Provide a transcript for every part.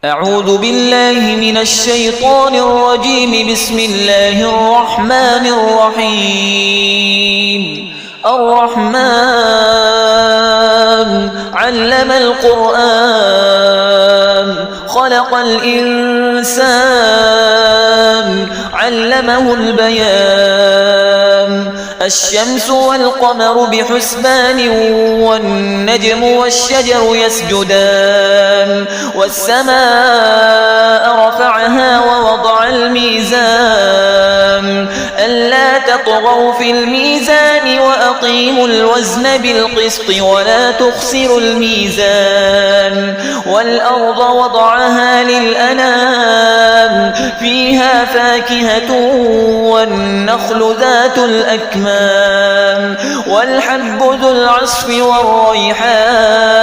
أعوذ بالله من الشيطان الرجيم. بسم الله الرحمن الرحيم. الرحمن علم القرآن خلق الإنسان علمه البيان. الشمس والقمر بحسبان والنجم والشجر يسجدان. والسماء رفعها ووضع الميزان ألا تطغوا في الميزان وأقيموا الوزن بالقسط ولا تخسروا الميزان. والأرض وضعها للأنام فيها فاكهة والنخل ذات الأكمام والحب ذو العصف والريحان.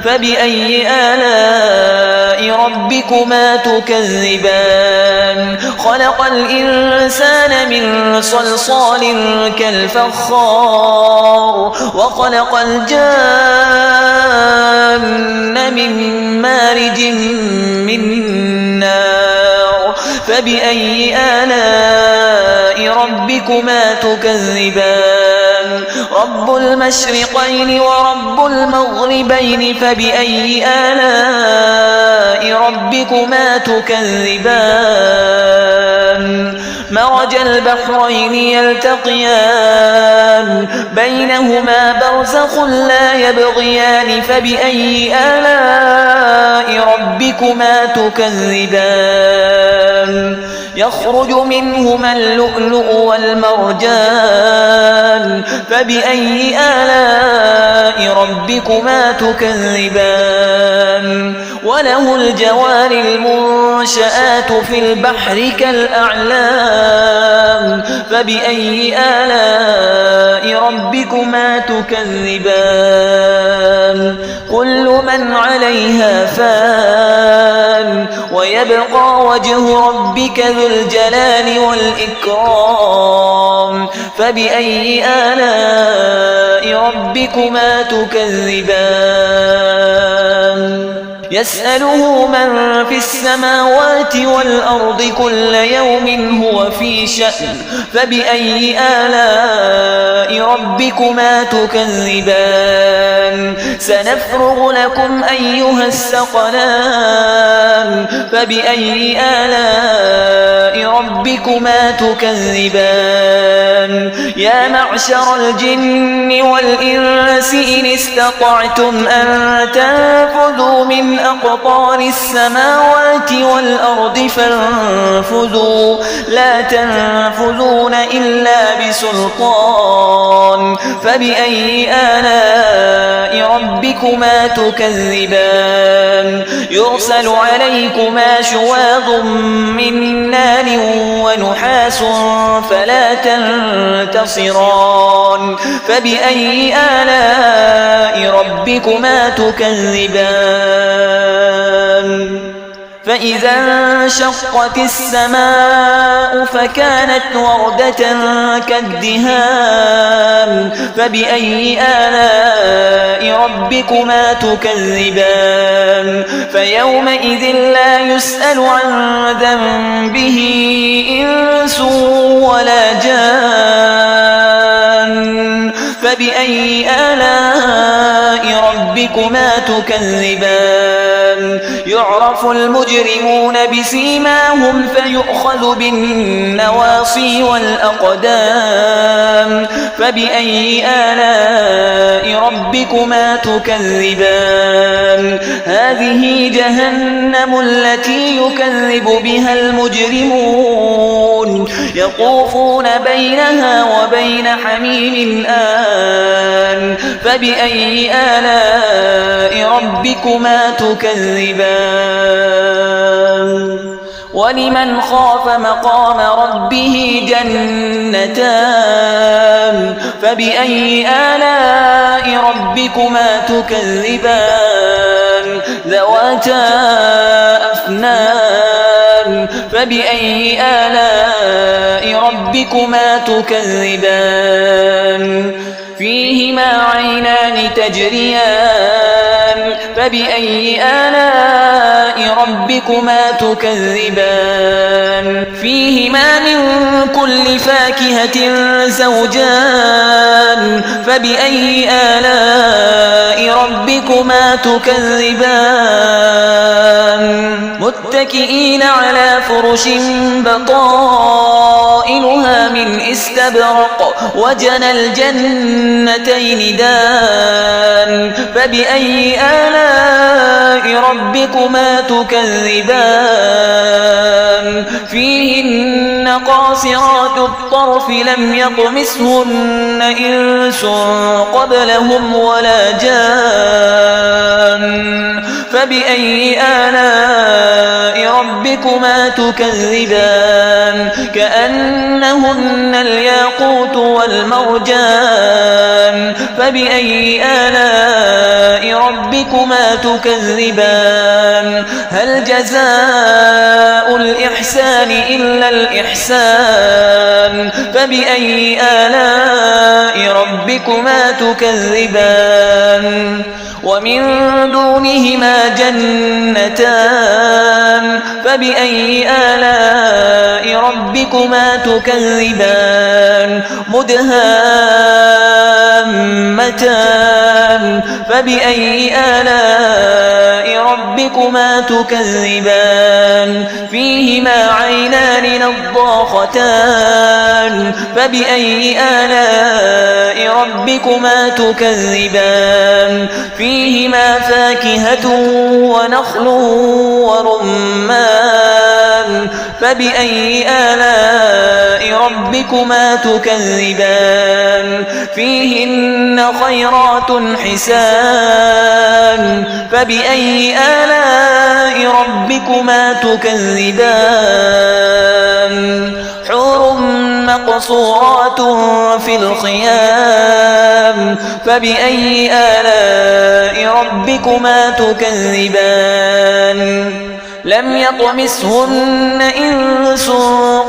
فبأي آلاء ربكما تكذبان؟ خلق الإنسان من صلصال كالفخار وخلق الجان من مارج من نار. فبأي آلاء ربكما تكذبان؟ رب المشرقين ورب المغربين. فبأي آلاء ربكما تكذبان؟ مرج البحرين يلتقيان بينهما برزخ لا يبغيان. فبأي آلاء ربكما تكذبان؟ يخرج منهما اللؤلؤ والمرجان. فبأي آلاء ربكما تكذبان؟ وله الجوار المنشآت في البحر كالأعلام. فبأي آلاء ربكما تكذبان؟ كل من عليها فان ويبقى وجه ربك ذو الجلال والإكرام. فبأي آلاء ربكما تكذبان؟ يسأله من في السماوات والأرض كل يوم هو في شأن. فبأي آلاء ربكما تكذبان؟ سنفرغ لكم أيها الثقلان. فبأي آلاء ربكما تكذبان؟ يا معشر الجن والإنس إن استطعتم أن تنفذوا من أقطار السماوات والأرض فانفذوا لا تنفذون إلا بسلطان. فبأي آلاء ربكما تكذبان؟ يرسل عليكما شواظ من نار ونحاس فلا تنتصران. فبأي آلاء ربكما تكذبان؟ فإذا انشقت السماء فكانت وردة كالدهان. فبأي آلاء ربكما تكذبان؟ فيومئذ لا يسأل عن ذنبه إنس ولا جان. فبأي آلاء ربكما تكذبان؟ يعرف المجرمون بسيماهم فيؤخذ بالنواصي والأقدام. فبأي آلاء ربكما تكذبان؟ هذه جهنم التي يكذب بها المجرمون يطوفون بينها وبين حميم آن. فبأي آلاء ربكما تكذبان؟ ولمن خاف مقام ربه جنتان. فبأي آلاء ربكما تكذبان؟ ذواتا أفنان. فبأي آلاء ربكما تكذبان؟ فيهما عينان تجريان فبأي آلاء ربكما تكذبان فيهما من كل فاكهة زوجان فبأي آلاء ربكما تكذبان متكئين على فرش بطائنها من استبرق وجنى الجنتين دان فبأي آلاء ربكما تكذبان فيهن قاصرات الطرف لم يطمثهن إنس قبلهم ولا جان فبأي آلاء ربكما تكذبان كأنهن الياقوت والمرجان فبأي آلاء ربكما تكذبان هل جزاء الإحسان إلا الإحسان فبأي آلاء ربكما تكذبان ومن دونهما جنتان فبأي آلاء ربكما تكذبان مدهامتان فبأي آلاء ربكما تكذبان فيهما عينان نضاختان فبأي آلاء ربكما تكذبان فيهما فاكهة ونخل ورمان فبأي آلاء ربكما تكذبان فيهن خيرات حسان فبأي آلاء ربكما تكذبان حور مقصورات في الخيام فبأي آلاء ربكما تكذبان لم يطمثهن إنس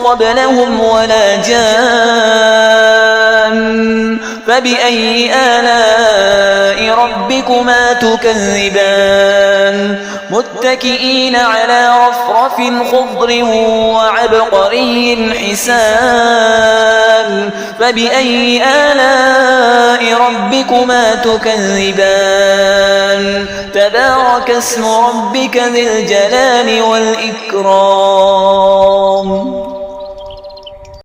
قبلهم ولا جان فبأي آلاء ربكما تكذبان متكئين على رفرف خضر وعبقري حسان فبأي آلاء ربكما تكذبان تبارك اسم ربك ذي الجلال والإكرام